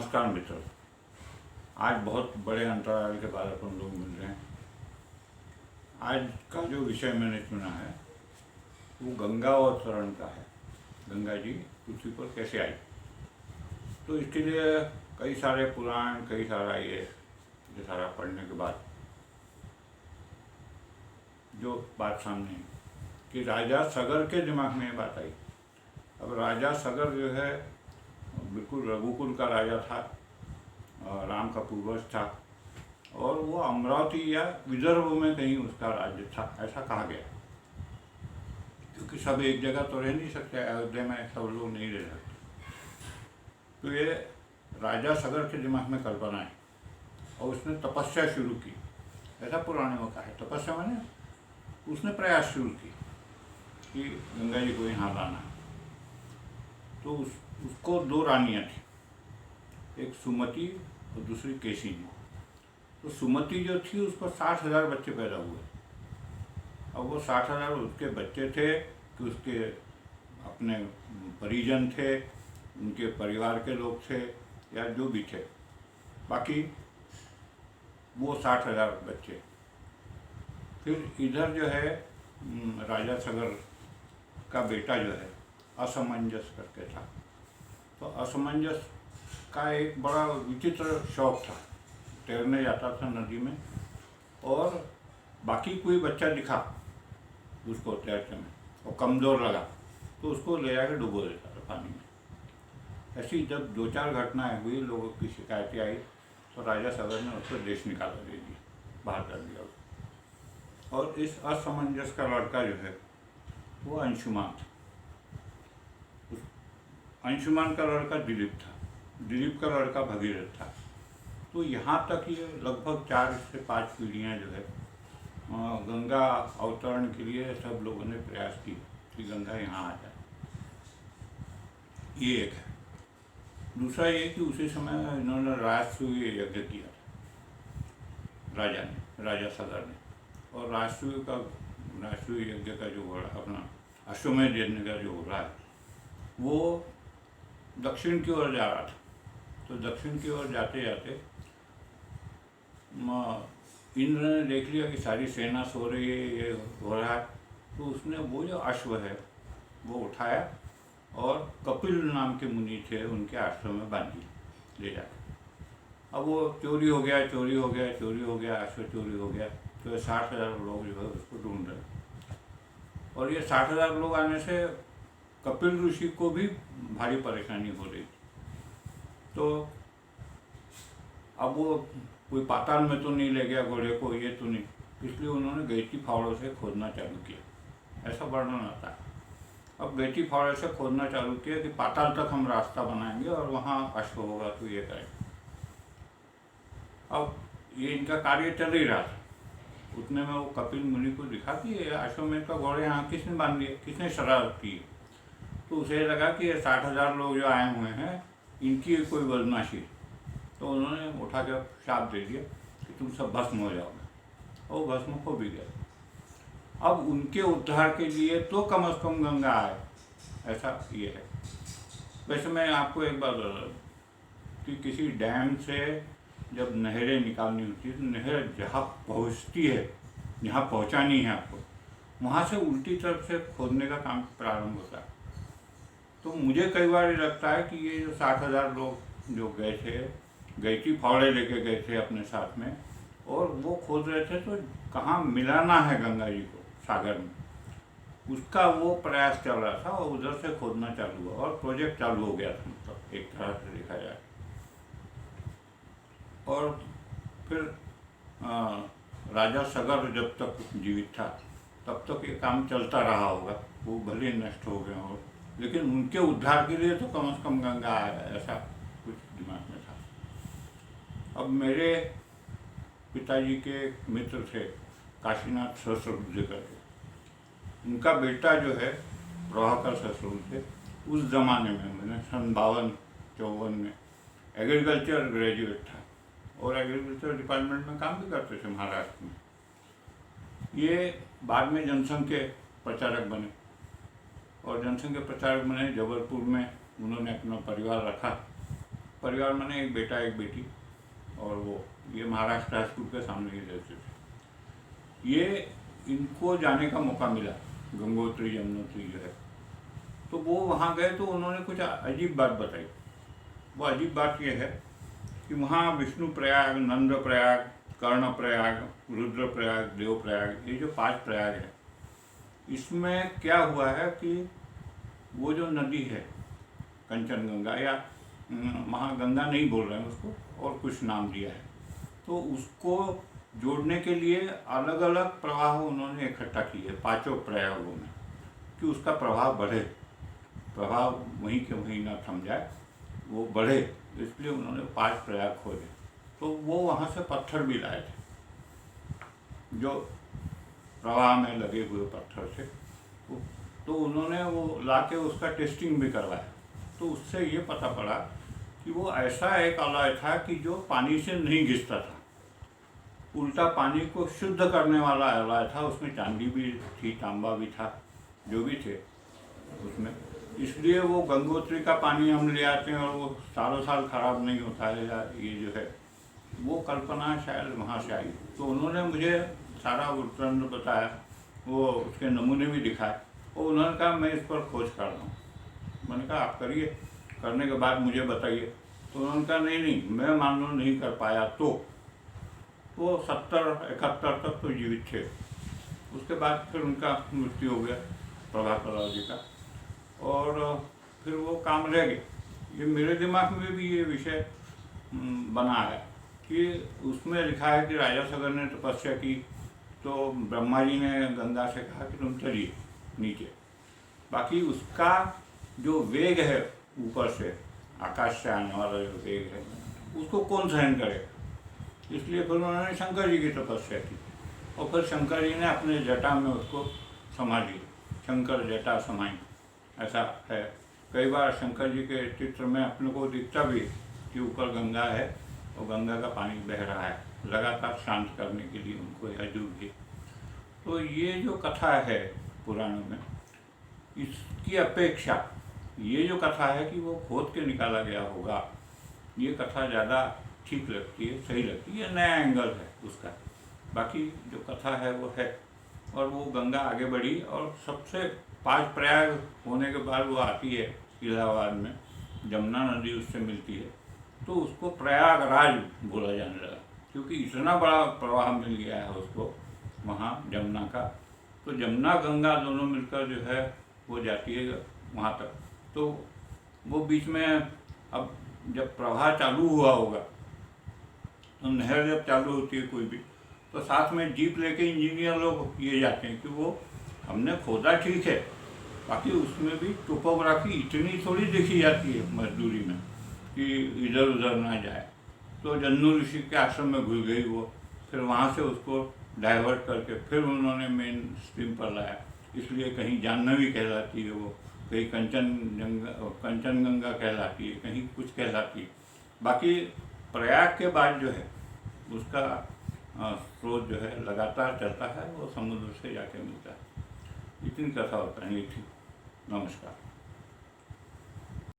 नमस्कार मित्र। आज बहुत बड़े अंतराल के बाद अपन लोग मिल रहे हैं। आज का जो विषय मैंने चुना है वो गंगा अवतरण का है। गंगा जी पृथ्वी पर कैसे आई। तो इसके लिए कई सारे पुराण, कई सारा ये सारा पढ़ने के बाद जो बात सामने है कि राजा सगर के दिमाग में ये बात आई। अब राजा सगर जो है बिल्कुल रघुकुल का राजा था, राम का पूर्वज था, और वो अमरावती या विदर्भ में कहीं उसका राज्य था, ऐसा कहा गया। क्योंकि सब एक जगह तो रह नहीं सकते, अयोध्या में सब लोग नहीं रह सकते। तो ये राजा सगर के दिमाग में कल्पना है और उसने तपस्या शुरू की, ऐसा पुराने में कहा है। तपस्या माने उसने प्रयास शुरू की कि गंगा जी को यहाँ लाना। तो उसको दो रानियाँ थी, एक सुमति और दूसरी केशिनी। तो सुमति जो थी उसको 60,000 बच्चे पैदा हुए। अब वो 60,000 उसके बच्चे थे कि उसके अपने परिजन थे, उनके परिवार के लोग थे या जो भी थे, बाकी वो 60,000 बच्चे। फिर इधर जो है राजा सगर का बेटा जो है असमंजस करके था। तो असमंजस का एक बड़ा विचित्र शौक था, तैरने जाता था नदी में, और बाकी कोई बच्चा दिखा उसको तैरते में और कमज़ोर लगा तो उसको ले जाकर डुबो देता था पानी में। ऐसी जब 2-4 घटनाएं हुई, लोगों की शिकायतें आई, तो राजा सगर ने उसको देश निकाला दे दिया, बाहर कर दिया उसको। और इस असमंजस का लड़का जो है वो अंशुमान था। अंशुमान का लड़का दिलीप था, दिलीप का लड़का भगीरथ था। तो यहाँ तक ये लगभग 4 से 5 पीढ़ियाँ जो है गंगा अवतरण के लिए सब लोगों ने प्रयास की कि गंगा यहाँ आ जाए। ये एक है। दूसरा ये कि उसी समय इन्होंने राजसूय यज्ञ किया था राजा ने, राजा सगर ने। और राजसूय यज्ञ का जो हो रहा अपना अश्वमेध यज्ञ का जो हो रहा है वो दक्षिण की ओर जा रहा था। तो दक्षिण की ओर जाते जाते इंद्र ने देख लिया कि सारी सेना सो रही है, ये हो रहा है। तो उसने वो जो अश्व है वो उठाया और कपिल नाम के मुनि थे, उनके आश्रम में बांध दिया ले जाकर। अब वो चोरी हो गया, चोरी हो गया, चोरी हो गया, अश्व चोरी हो गया। तो 60,000 लोग जो है उसको ढूंढ रहे। और ये 60,000 लोग आने से कपिल ऋषि को भी भारी परेशानी हो रही। तो अब वो कोई पाताल में तो नहीं ले गया घोड़े को, ये तो नहीं, इसलिए उन्होंने गैती फावड़ों से खोदना चालू किया, ऐसा वर्णन आता है। अब गैती फावड़े से खोदना चालू किया कि पाताल तक हम रास्ता बनाएंगे और वहाँ अश्व होगा तो ये करेंगे। अब ये इनका कार्य चल ही रहा था। उतने में वो कपिल मुनि को दिखा कि अश्वमेध का घोड़े यहाँ किसने बांध दिए, किसने शरारत की। तो उसे लगा कि ये 60,000 लोग जो आए हुए हैं इनकी कोई बदमाशी। तो उन्होंने उठा के शाप दे दिया कि तुम सब भस्म हो जाओगे, और भस्म हो भी गए। अब उनके उद्धार के लिए तो कम से कम गंगा आए, ऐसा ये है। वैसे मैं आपको एक बात बता दूँ कि किसी डैम से जब नहरें निकालनी होती है तो नहर जहाँ पहुँचती है, जहाँ पहुँचानी है आपको, वहाँ से उल्टी तरफ से खोदने का काम प्रारंभ होता है। तो मुझे कई बार ये लगता है कि ये जो 60,000 लोग जो गए थे, गैती फावड़े लेके गए थे अपने साथ में, और वो खोद रहे थे तो कहाँ मिलाना है गंगा जी को सागर में, उसका वो प्रयास चल रहा था। और उधर से खोदना चालू हुआ और प्रोजेक्ट चालू हो गया था, मतलब एक तरह से देखा जाए। और फिर राजा सगर जब तक जीवित था तब तक ये काम चलता रहा होगा। वो भले नष्ट हो गए हो, लेकिन उनके उद्धार के लिए तो कम से कम गंगा आया, ऐसा कुछ दिमाग में था। अब मेरे पिताजी के मित्र थे काशीनाथ सहस्रबुद्धे करके, उनका बेटा जो है प्रभाकर सहस्रबुद्धे उस ज़माने में, मैंने 52-54 में एग्रीकल्चर ग्रेजुएट था और एग्रीकल्चर डिपार्टमेंट में काम भी करते थे महाराष्ट्र में। ये बाद में जनसंघ के प्रचारक बने, और जनसंघ के प्रचारक बने जबलपुर में। उन्होंने अपना परिवार रखा, परिवार मैंने एक बेटा एक बेटी, और वो ये महाराष्ट्र हाई स्कूल के सामने ही रहते थे। ये इनको जाने का मौका मिला गंगोत्री यमुनोत्री जो है, तो वो वहाँ गए तो उन्होंने कुछ अजीब बात बताई। वो अजीब बात ये है कि वहाँ विष्णु प्रयाग, नंद प्रयाग, कर्ण प्रयाग, रुद्र प्रयाग, देव प्रयाग, ये जो 5 प्रयाग है, इसमें क्या हुआ है कि वो जो नदी है कंचनगंगा, या महागंगा नहीं बोल रहे हैं उसको, और कुछ नाम दिया है, तो उसको जोड़ने के लिए अलग अलग प्रवाह उन्होंने इकट्ठा किए 5 प्रयागों में, कि उसका प्रभाव बढ़े, प्रभाव वहीं के वहीं ना थम जाए, वो बढ़े, इसलिए उन्होंने 5 प्रयाग खोजे। तो वो वहाँ से पत्थर भी लाए थे, जो प्रवाह में लगे हुए पत्थर थे, तो उन्होंने वो लाके उसका टेस्टिंग भी करवाया। तो उससे ये पता पड़ा कि वो ऐसा एक अलॉय था कि जो पानी से नहीं घिसता था, उल्टा पानी को शुद्ध करने वाला अलॉय था। उसमें चांदी भी थी, तांबा भी था, जो भी थे उसमें, इसलिए वो गंगोत्री का पानी हम ले आते हैं और वो सालों साल खराब नहीं होता है। या ये जो है वो कल्पना शायद वहाँ से आई। तो उन्होंने मुझे सारा वृत्तांत बताया, वो उसके नमूने भी दिखाए, और उन्होंने कहा मैं इस पर खोज कर रहा हूँ। मैंने कहा आप करिए, करने के बाद मुझे बताइए। तो उन्होंने कहा नहीं, मैं मान लो नहीं कर पाया। तो वो 70-71 तक तो जीवित थे। उसके बाद फिर उनका मृत्यु हो गया, प्रभाकर राव जी का, और फिर वो काम रह गए। ये मेरे दिमाग में भी ये विषय बना है कि उसमें लिखा है कि राजा सगर ने तपस्या की, तो ब्रह्मा जी ने गंगा से कहा कि तुम चलिए नीचे। बाकी उसका जो वेग है ऊपर से, आकाश से आने वाला जो वेग है, उसको कौन सहन करेगा। इसलिए फिर उन्होंने शंकर जी की तपस्या की, और फिर शंकर जी ने अपने जटा में उसको समा लिया, शंकर जटा समाई, ऐसा है। कई बार शंकर जी के चित्र में अपने को दिखता भी कि ऊपर गंगा है और गंगा का पानी बह रहा है, लगातार शांत करने के लिए उनको यह जो भी। तो ये जो कथा है पुराणों में, इसकी अपेक्षा ये जो कथा है कि वो खोद के निकाला गया होगा, ये कथा ज़्यादा ठीक लगती है, सही लगती है, नया एंगल है उसका। बाकी जो कथा है वो है, और वो गंगा आगे बढ़ी, और सबसे 5 प्रयाग होने के बाद वो आती है इलाहाबाद में, जमुना नदी उससे मिलती है, तो उसको प्रयागराज बोला जाने लगा, क्योंकि इतना बड़ा प्रवाह मिल गया है उसको वहाँ जमुना का। तो जमुना गंगा दोनों मिलकर जो है वो जाती है वहाँ तक। तो वो बीच में अब जब प्रवाह चालू हुआ होगा, तो नहर जब चालू होती है कोई भी, तो साथ में जीप लेके इंजीनियर लोग ये जाते हैं कि वो हमने खोदा ठीक है, बाकी उसमें भी टोपोग्राफी इतनी थोड़ी देखी जाती है मजदूरी में कि इधर उधर ना जाए। तो जन्नू ऋषि के आश्रम में घुस गई वो, फिर वहाँ से उसको डाइवर्ट करके फिर उन्होंने मेन स्ट्रीम पर लाया। इसलिए कहीं जाह्नवी कहलाती है वो, कहीं कंचनगंगा कहलाती है, कहीं कुछ कहलाती है। बाकी प्रयाग के बाद जो है उसका स्रोत जो है लगातार चलता है, वो समुद्र से जाके मिलता है। इतनी कथा बताएंगे थी। नमस्कार।